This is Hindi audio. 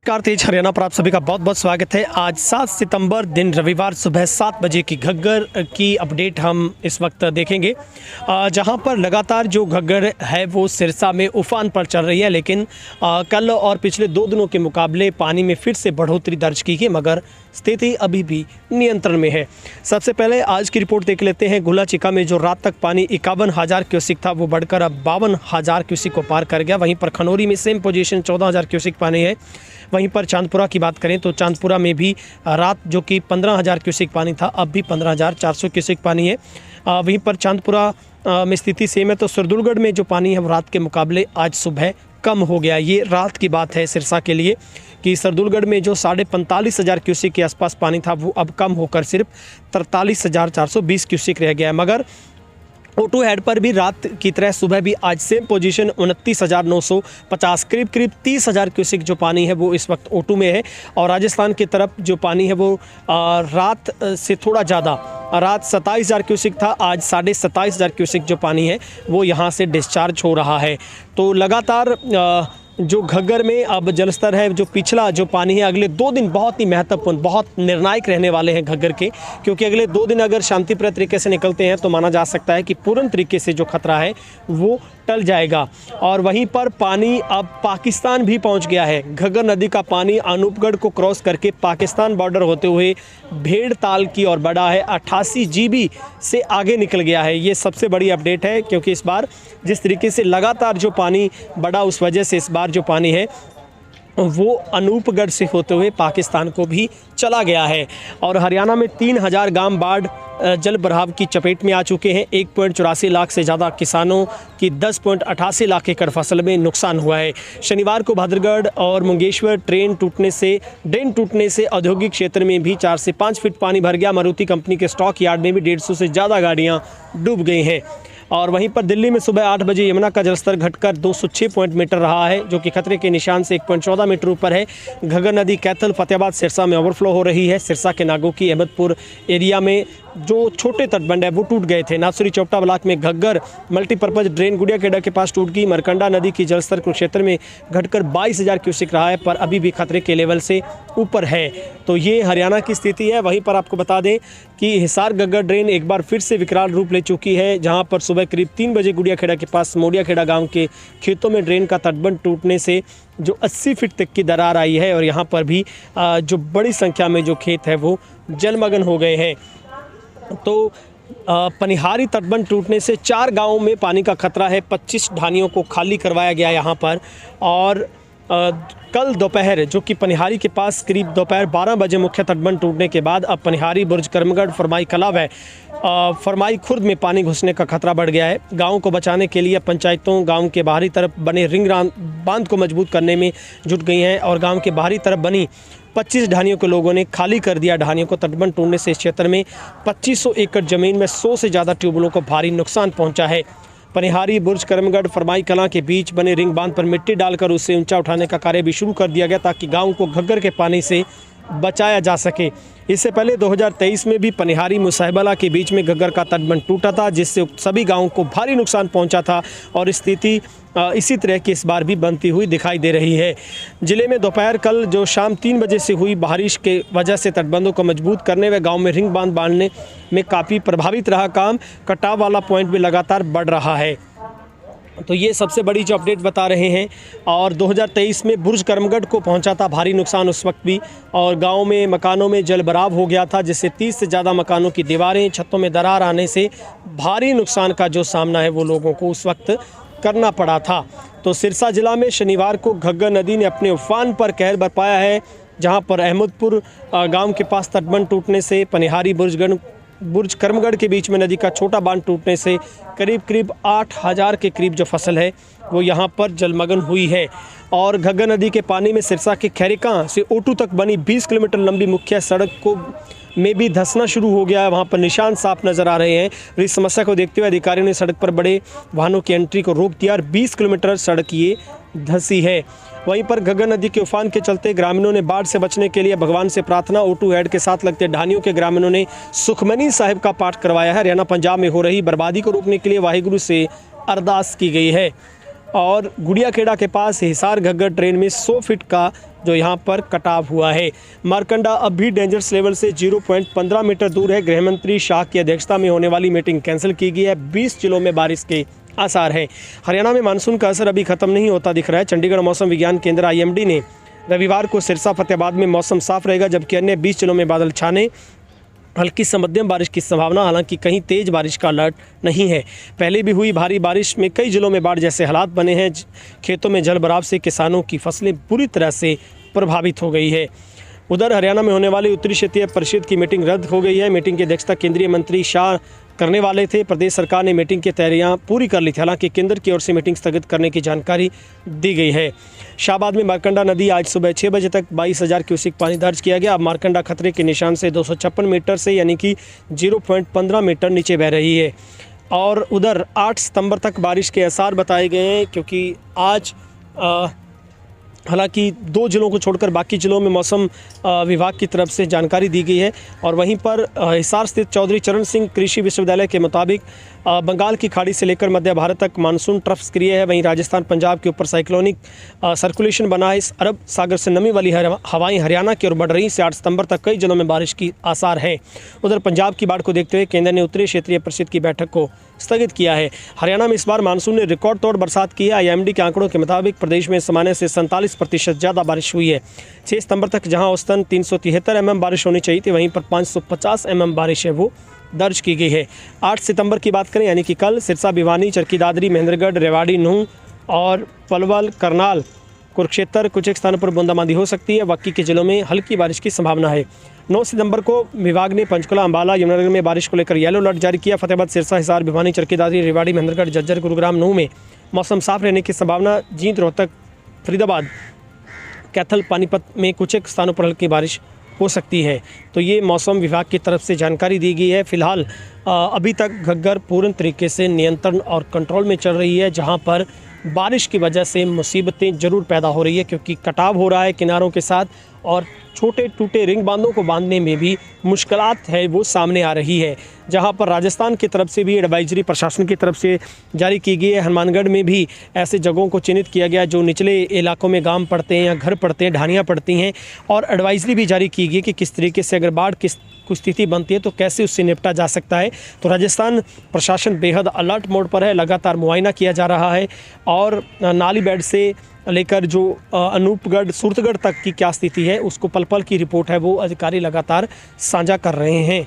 नमस्कार, तेज हरियाणा पर आप सभी का बहुत बहुत स्वागत है। आज 7 सितंबर दिन रविवार सुबह 7 बजे की घग्गर की अपडेट हम इस वक्त देखेंगे, जहां पर लगातार जो घग्गर है वो सिरसा में उफान पर चल रही है। लेकिन कल और पिछले 2 दिनों के मुकाबले पानी में फिर से बढ़ोतरी दर्ज की गई, मगर स्थिति अभी भी नियंत्रण में है। सबसे पहले आज की रिपोर्ट देख लेते हैं। गुलाचिका में जो रात तक पानी 51,000 क्यूसिक था वो बढ़कर अब 52,000 क्यूसिक को पार कर गया। वहीं पर खनौरी में सेम पोजीशन 14,000 क्यूसिक पानी है। वहीं पर चांदपुरा की बात करें तो चांदपुरा में भी रात जो कि 15,000 क्यूसिक पानी था, अब भी 15,400 क्यूसिक पानी है। वहीं पर चांदपुरा में स्थिति सेम है। तो सरदुलगढ़ में जो पानी है वो रात के मुकाबले आज सुबह कम हो गया। ये रात की बात है सिरसा के लिए कि सरदुलगढ़ में जो 45,500 क्यूसिक के आसपास पानी था वो अब कम होकर सिर्फ 43,420 क्यूसिक रह गया है। मगर O2 हेड पर भी रात की तरह सुबह भी आज सेम पोजीशन 29,950, करीब 30,000 क्यूसिक जो पानी है वो इस वक्त O2 में है। और राजस्थान की तरफ जो पानी है वो रात से थोड़ा ज़्यादा, रात 27,000 क्यूसिक था, आज 27,500 क्यूसिक जो पानी है वो यहाँ से डिस्चार्ज हो रहा है। तो लगातार जो घग्गर में अब जलस्तर है, जो पिछला जो पानी है, अगले 2 दिन बहुत ही महत्वपूर्ण, बहुत निर्णायक रहने वाले हैं घग्गर के, क्योंकि अगले 2 दिन अगर शांतिप्रिय तरीके से निकलते हैं तो माना जा सकता है कि पूर्ण तरीके से जो खतरा है वो टल जाएगा। और वहीं पर पानी अब पाकिस्तान भी पहुंच गया है। घग्गर नदी का पानी अनूपगढ़ को क्रॉस करके पाकिस्तान बॉर्डर होते हुए भेड़ताल की ओर बढ़ा है, 88 GB से आगे निकल गया है। ये सबसे बड़ी अपडेट है, क्योंकि इस बार जिस तरीके से लगातार जो पानी बढ़ा उस वजह से इस बार जो पानी है वो अनूपगढ़ से होते हुए पाकिस्तान को भी चला गया है। और हरियाणा में 3,000 गांव बाढ़ जल भराव की चपेट में आ चुके हैं। 1.84 लाख से ज़्यादा किसानों की 10.88 लाख एकड़ फसल में नुकसान हुआ है। शनिवार को भद्रगढ़ और मुंगेश्वर ड्रेन टूटने से औद्योगिक क्षेत्र में भी 4 से 5 फीट पानी भर गया। मारुति कंपनी के स्टॉक यार्ड में भी 150 से ज़्यादा गाड़ियाँ डूब गई हैं। और वहीं पर दिल्ली में सुबह 8 बजे यमुना का जलस्तर घटकर 206 मीटर रहा है, जो कि खतरे के निशान से 1.14 मीटर ऊपर है। घग्गर नदी कैथल फतेहाबाद सिरसा में ओवरफ्लो हो रही है। सिरसा के नागोकी अहमदपुर एरिया में जो छोटे तटबंध है वो टूट गए थे। नासुरी चौपटा ब्लॉक में घग्गर मल्टीपर्पज ड्रेन गुड़ियाखेड़ा के पास टूट गई। मरकंडा नदी की जलस्तर कुरुक्षेत्र में घटकर 22,000 क्यूसिक रहा है, पर अभी भी खतरे के लेवल से ऊपर है। तो ये हरियाणा की स्थिति है। वहीं पर आपको बता दें कि हिसार घग्गर ड्रेन एक बार फिर से विकराल रूप ले चुकी है, जहां पर सुबह करीब 3 बजे गुड़ियाखेड़ा के पास मोडियाखेड़ा गांव के खेतों में ड्रेन का तटबंध टूटने से जो 80 फीट तक की दरार आई है। और यहां पर भी जो बड़ी संख्या में जो खेत है वो जलमग्न हो गए हैं। तो पनिहारी तटबंध टूटने से 4 गांवों में पानी का खतरा है। 25 ढानियों को खाली करवाया गया यहाँ पर। और कल दोपहर जो कि पनिहारी के पास करीब दोपहर 12 बजे मुख्य तटबंध टूटने के बाद अब पनिहारी, बुर्ज करमगढ़, फरमाई कला व फरमाई खुर्द में पानी घुसने का खतरा बढ़ गया है। गांव को बचाने के लिए पंचायतों गांव के बाहरी तरफ बने रिंग बांध को मजबूत करने में जुट गई हैं। और गांव के बाहरी तरफ बनी 25 ढानियों के लोगों ने खाली कर दिया ढानियों को। तटबंध टूटने से इस क्षेत्र में 2500 एकड़ जमीन में 100 से ज़्यादा ट्यूबवेलों को भारी नुकसान पहुंचा है। पनिहारी, बुर्ज करमगढ़, फरमाई कलां के बीच बने रिंग बांध पर मिट्टी डालकर उसे ऊंचा उठाने का कार्य भी शुरू कर दिया गया, ताकि गांव को घग्गर के पानी से बचाया जा सके। इससे पहले 2023 में भी पनिहारी मुसाहिबाला के बीच में घग्गर का तटबंध टूटा था, जिससे सभी गांवों को भारी नुकसान पहुंचा था। और स्थिति इसी तरह की इस बार भी बनती हुई दिखाई दे रही है। जिले में दोपहर कल जो शाम 3 बजे से हुई बारिश के वजह से तटबंधों को मजबूत करने व गांव में रिंग बांध बांधने में काफ़ी प्रभावित रहा काम। कटाव वाला पॉइंट भी लगातार बढ़ रहा है। तो ये सबसे बड़ी जो अपडेट बता रहे हैं। और 2023 में बुर्ज करमगढ़ को पहुंचा था भारी नुकसान उस वक्त भी, और गांव में मकानों में जल भराव हो गया था, जिससे 30 से ज़्यादा मकानों की दीवारें, छतों में दरार आने से भारी नुकसान का जो सामना है वो लोगों को उस वक्त करना पड़ा था। तो सिरसा जिला में शनिवार को घग्गर नदी ने अपने उफान पर कहर बरपाया है, जहाँ पर अहमदपुर गाँव के पास तटबंध टूटने से पनिहारी बुर्ज करमगढ़ के बीच में नदी का छोटा बांध टूटने से करीब 8,000 के करीब जो फसल है वो यहाँ पर जलमग्न हुई है। और घग्गर नदी के पानी में सिरसा के खैरिका से O2 तक बनी 20 किलोमीटर लंबी मुख्य सड़क को में भी धंसना शुरू हो गया है। वहाँ पर निशान साफ नज़र आ रहे हैं। इस समस्या को देखते हुए अधिकारियों ने सड़क पर बड़े वाहनों की एंट्री को रोक दिया और 20 किलोमीटर सड़क ये धंसी है। वहीं पर घग्गर नदी के उफान के चलते ग्रामीणों ने बाढ़ से बचने के लिए भगवान से प्रार्थना। O2 हेड के साथ लगते ढानियों के ग्रामीणों ने सुखमनी साहिब का पाठ करवाया है। हरियाणा पंजाब में हो रही बर्बादी को रोकने के लिए वाहिगुरु से अरदास की गई है। और गुड़ियाखेड़ा के पास हिसार घग्गर ट्रेन में 100 फीट का जो यहाँ पर कटाव हुआ है। मारकंडा अब भी डेंजरस लेवल से 0.15 मीटर दूर है। गृह मंत्री शाह की अध्यक्षता में होने वाली मीटिंग कैंसिल की गई है। 20 जिलों में बारिश के आसार हैं। हरियाणा में मानसून का असर अभी खत्म नहीं होता दिख रहा है। चंडीगढ़ मौसम विज्ञान केंद्र IMD ने रविवार को सिरसा फतेहाबाद में मौसम साफ रहेगा, जबकि अन्य 20 जिलों में बादल छाने, हल्की से मध्यम बारिश की संभावना। हालांकि कहीं तेज बारिश का अलर्ट नहीं है। पहले भी हुई भारी बारिश में कई जिलों में बाढ़ जैसे हालात बने हैं। खेतों में जल भराव से किसानों की फसलें बुरी तरह से प्रभावित हो गई है। उधर हरियाणा में होने वाली उत्तरी क्षेत्रीय परिषद की मीटिंग रद्द हो गई है। मीटिंग की अध्यक्षता केंद्रीय मंत्री शाह करने वाले थे। प्रदेश सरकार ने मीटिंग की तैयारियां पूरी कर ली थी। हालांकि केंद्र की ओर से मीटिंग स्थगित करने की जानकारी दी गई है। शाहबाद में मारकंडा नदी आज सुबह 6 बजे तक 22,000 क्यूसेक पानी दर्ज किया गया। अब मारकंडा खतरे के निशान से 256 मीटर से यानी कि 0.15 मीटर नीचे बह रही है। और उधर 8 सितंबर तक बारिश के आसार बताए गए हैं, क्योंकि आज हालांकि 2 जिलों को छोड़कर बाकी जिलों में मौसम विभाग की तरफ से जानकारी दी गई है। और वहीं पर हिसार स्थित चौधरी चरण सिंह कृषि विश्वविद्यालय के मुताबिक बंगाल की खाड़ी से लेकर मध्य भारत तक मानसून ट्रफ सक्रिय है। वहीं राजस्थान पंजाब के ऊपर साइक्लोनिक सर्कुलेशन बना है। इस अरब सागर से नमी वाली हवाएं हरियाणा की ओर बढ़ रही से 8 सितंबर तक कई जिलों में बारिश की आसार है। उधर पंजाब की बाढ़ को देखते हुए केंद्र ने उत्तरी क्षेत्रीय परिषद की बैठक को स्थगित किया है। हरियाणा में इस बार मानसून ने रिकॉर्ड तोड़ बरसात की है। IMD के आंकड़ों के मुताबिक प्रदेश में सामान्य से 47% ज़्यादा बारिश हुई है। 6 सितंबर तक जहां औसतन 373 mm बारिश होनी चाहिए थी, वहीं पर 550 mm बारिश है वो दर्ज की गई है। 8 सितंबर की बात करें यानी कि कल सिरसा, भिवानी, चरखी दादरी, महेंद्रगढ़, रेवाड़ी, नूंह और पलवल, करनाल, कुरुक्षेत्र कुछ एक स्थानों पर बूंदाबांदी हो सकती है। बाकी के जिलों में हल्की बारिश की संभावना है। 9 सितंबर को विभाग ने पंचकुला, अंबाला, यमुनानगर में बारिश को लेकर येलो अलर्ट जारी किया। फतेहाबाद, सिरसा, हिसार, भिवानी, चरखी दादरी, रेवाड़ी, महेंद्रगढ़, झज्जर, गुरुग्राम, नूंह में मौसम साफ रहने की संभावना। जींद, रोहतक, फरीदाबाद, कैथल, पानीपत में कुछ एक स्थानों पर हल्की बारिश हो सकती है। तो ये मौसम विभाग की तरफ से जानकारी दी गई है। फिलहाल अभी तक घग्गर पूर्ण तरीके से नियंत्रण और कंट्रोल में चल रही है, जहां पर बारिश की वजह से मुसीबतें ज़रूर पैदा हो रही है, क्योंकि कटाव हो रहा है किनारों के साथ और छोटे टूटे रिंग बांधों को बांधने में भी मुश्किलात है वो सामने आ रही है। जहां पर राजस्थान की तरफ से भी एडवाइजरी प्रशासन की तरफ से जारी की गई है। हनुमानगढ़ में भी ऐसे जगहों को चिन्हित किया गया जो निचले इलाकों में गांव पड़ते हैं या घर पड़ते हैं, ढानियाँ पड़ती हैं, और एडवाइजरी भी जारी की गई कि किस तरीके से अगर बाढ़ की स्थिति बनती है तो कैसे उससे निपटा जा सकता है। तो राजस्थान प्रशासन बेहद अलर्ट मोड पर है। लगातार मुआयना किया जा रहा है और नाली बेड से लेकर जो अनूपगढ़, सूरतगढ़ तक की क्या स्थिति है उसको पल पल की रिपोर्ट है वो अधिकारी लगातार साझा कर रहे हैं।